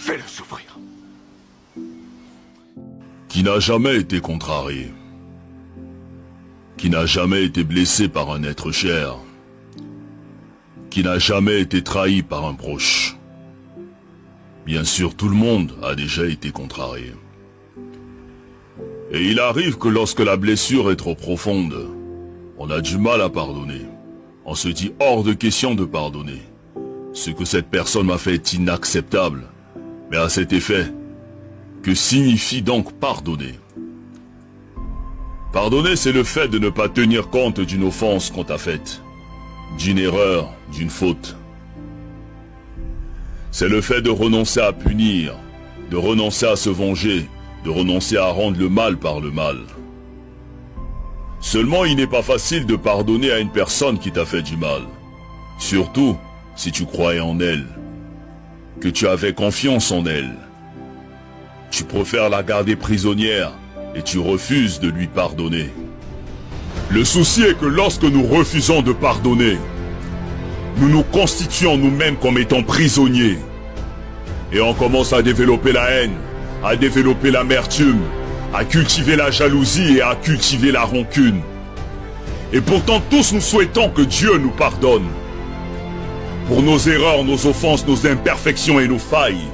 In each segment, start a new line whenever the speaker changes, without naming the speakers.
Fais-le souffrir.
Qui n'a jamais été contrarié, qui n'a jamais été blessé par un être cher, qui n'a jamais été trahi par un proche. Bien sûr, tout le monde a déjà été contrarié. Et il arrive que lorsque la blessure est trop profonde, on a du mal à pardonner. On se dit hors de question de pardonner. Ce que cette personne m'a fait est inacceptable. Mais à cet effet, que signifie donc pardonner? Pardonner, c'est le fait de ne pas tenir compte d'une offense qu'on t'a faite, d'une erreur, d'une faute. C'est le fait de renoncer à punir, de renoncer à se venger, de renoncer à rendre le mal par le mal. Seulement, il n'est pas facile de pardonner à une personne qui t'a fait du mal. Surtout, si tu croyais en elle, que tu avais confiance en elle. Tu préfères la garder prisonnière et tu refuses de lui pardonner. Le souci est que lorsque nous refusons de pardonner, nous nous constituons nous-mêmes comme étant prisonniers. Et on commence à développer la haine, à développer l'amertume, à cultiver la jalousie et à cultiver la rancune. Et pourtant tous nous souhaitons que Dieu nous pardonne. Pour nos erreurs, nos offenses, nos imperfections et nos failles.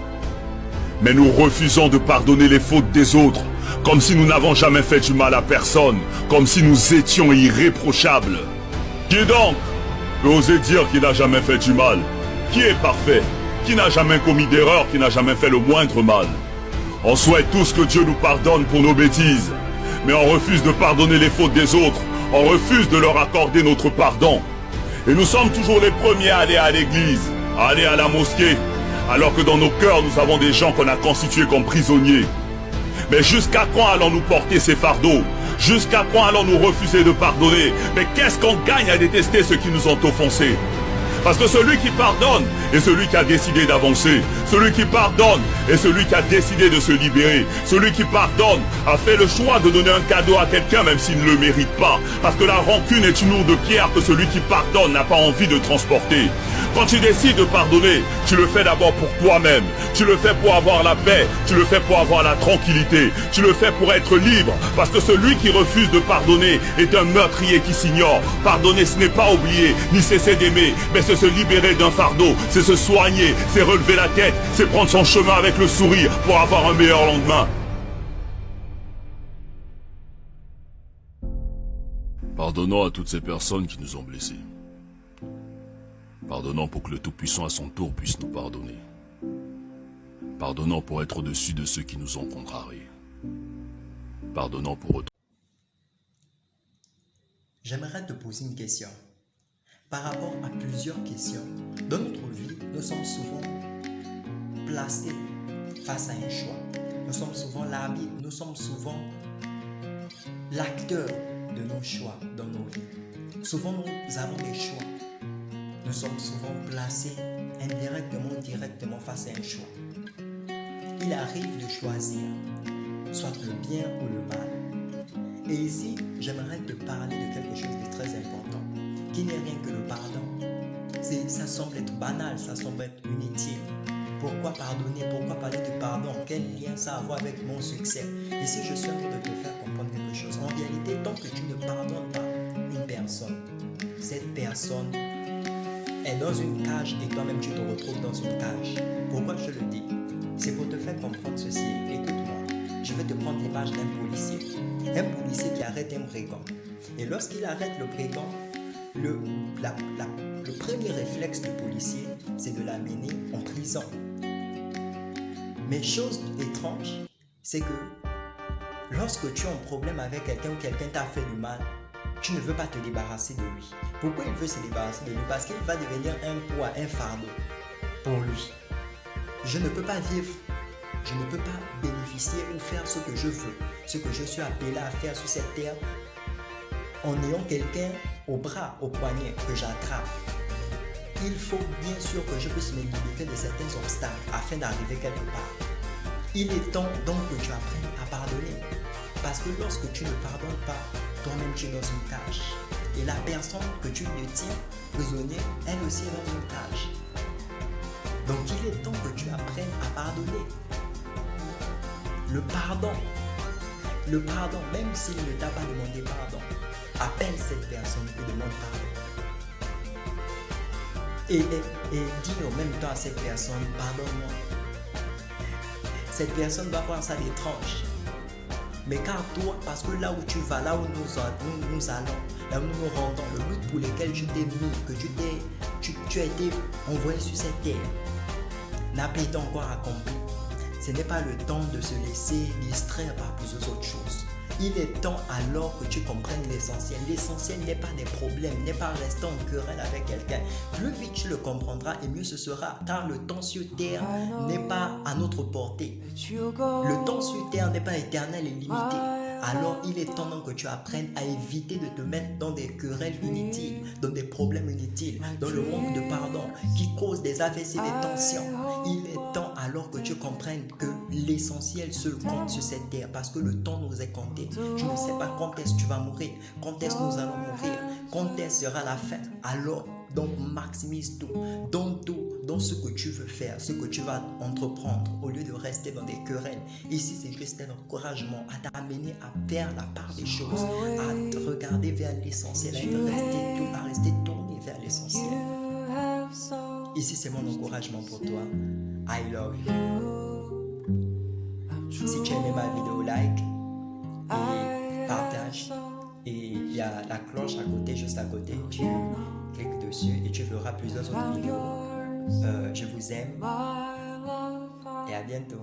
Mais nous refusons de pardonner les fautes des autres, comme si nous n'avons jamais fait du mal à personne, comme si nous étions irréprochables. Qui donc peut oser dire qu'il n'a jamais fait du mal? Qui est parfait? Qui n'a jamais commis d'erreur? Qui n'a jamais fait le moindre mal? On souhaite tous que Dieu nous pardonne pour nos bêtises, mais on refuse de pardonner les fautes des autres, on refuse de leur accorder notre pardon. Et nous sommes toujours les premiers à aller à l'église, à aller à la mosquée, alors que dans nos cœurs, nous avons des gens qu'on a constitués comme prisonniers. Mais jusqu'à quand allons-nous porter ces fardeaux? Jusqu'à quand allons-nous refuser de pardonner? Mais qu'est-ce qu'on gagne à détester ceux qui nous ont offensés? Parce que celui qui pardonne est celui qui a décidé d'avancer. Celui qui pardonne est celui qui a décidé de se libérer. Celui qui pardonne a fait le choix de donner un cadeau à quelqu'un même s'il ne le mérite pas. Parce que la rancune est une lourde pierre que celui qui pardonne n'a pas envie de transporter. Quand tu décides de pardonner, tu le fais d'abord pour toi-même. Tu le fais pour avoir la paix. Tu le fais pour avoir la tranquillité. Tu le fais pour être libre. Parce que celui qui refuse de pardonner est un meurtrier qui s'ignore. Pardonner, ce n'est pas oublier, ni cesser d'aimer, mais c'est se libérer d'un fardeau, c'est se soigner, c'est relever la tête, c'est prendre son chemin avec le sourire pour avoir un meilleur lendemain. Pardonnons à toutes ces personnes qui nous ont blessés. Pardonnons pour que le Tout-Puissant à son tour puisse nous pardonner. Pardonnons pour être au-dessus de ceux qui nous ont contrariés. Pardonnons pour autant.
J'aimerais te poser une question. Par rapport à plusieurs questions, dans notre vie, nous sommes souvent placés face à un choix. Nous sommes souvent l'arbitre, nous sommes souvent l'acteur de nos choix dans nos vies. Souvent, nous avons des choix. Nous sommes souvent placés indirectement ou directement face à un choix. Il arrive de choisir, soit le bien ou le mal. Et ici, j'aimerais te parler de quelque chose de très important, qui n'est rien que le pardon. Ça semble être banal, ça semble être inutile. Pourquoi pardonner? Pourquoi parler de pardon? Quel lien ça a à voir avec mon succès? Ici, je suis en train de te faire comprendre quelque chose. En réalité, tant que tu ne pardonnes pas une personne, cette personne est dans une cage et toi-même tu te retrouves dans une cage. Pourquoi je le dis? C'est pour te faire comprendre ceci. Écoute-moi, je vais te prendre l'image d'un policier. Un policier qui arrête un brigand. Et lorsqu'il arrête le brigand, le premier réflexe du policier, c'est de l'amener en prison. Mais chose étrange, c'est que lorsque tu as un problème avec quelqu'un ou quelqu'un t'a fait du mal, tu ne veux pas te débarrasser de lui. Pourquoi il veut se débarrasser de lui? Parce qu'il va devenir un poids, un fardeau pour lui. Je ne peux pas vivre, je ne peux pas bénéficier ou faire ce que je veux, ce que je suis appelé à faire sur cette terre, en ayant quelqu'un au bras, au poignet, que j'attrape. Il faut bien sûr que je puisse me libérer de certains obstacles afin d'arriver quelque part. Il est temps donc que tu apprennes à pardonner. Parce que lorsque tu ne pardonnes pas, toi-même tu es dans une cage. Et la personne que tu le tiens prisonnier, elle aussi est dans une cage. Donc il est temps que tu apprennes à pardonner. pardonner. Le pardon. Le pardon, même s'il ne t'a pas demandé pardon, appelle cette personne et demande pardon. Et dis en même temps à cette personne, pardonne-moi. Cette personne va voir ça d'étrange. Mais car toi, parce que là où tu vas, là où nous allons, là où nous nous rendons, le but pour lequel je t'ai mis, que tu as été envoyé sur cette terre, n'a pas été encore accompli. Ce n'est pas le temps de se laisser distraire par plusieurs autres choses. Il est temps alors que tu comprennes l'essentiel. L'essentiel n'est pas des problèmes, n'est pas rester en querelle avec quelqu'un. Plus vite tu le comprendras et mieux ce sera, car le temps sur terre n'est pas à notre portée. Le temps sur terre n'est pas éternel et limité. Alors il est temps que tu apprennes à éviter de te mettre dans des querelles inutiles, dans des problèmes inutiles, dans le manque de pardon qui cause des AVC et des tensions. Il est temps alors que tu comprennes que l'essentiel seul compte sur cette terre parce que le temps nous est compté. Je ne sais pas quand est-ce que tu vas mourir, quand est-ce que nous allons mourir, quand est-ce sera la fin. Alors donc maximise tout, donne tout dans ce que tu veux faire, ce que tu vas entreprendre au lieu de rester dans des querelles. Ici c'est juste un encouragement à t'amener à faire la part des choses, à te regarder vers l'essentiel, à rester tourné vers l'essentiel. Ici c'est mon encouragement pour toi. I love you. Si tu as aimé ma vidéo, like et partage. Et il y a la cloche à côté, juste à côté. Tu cliques dessus et tu verras plusieurs autres vidéos. Je vous aime et à bientôt.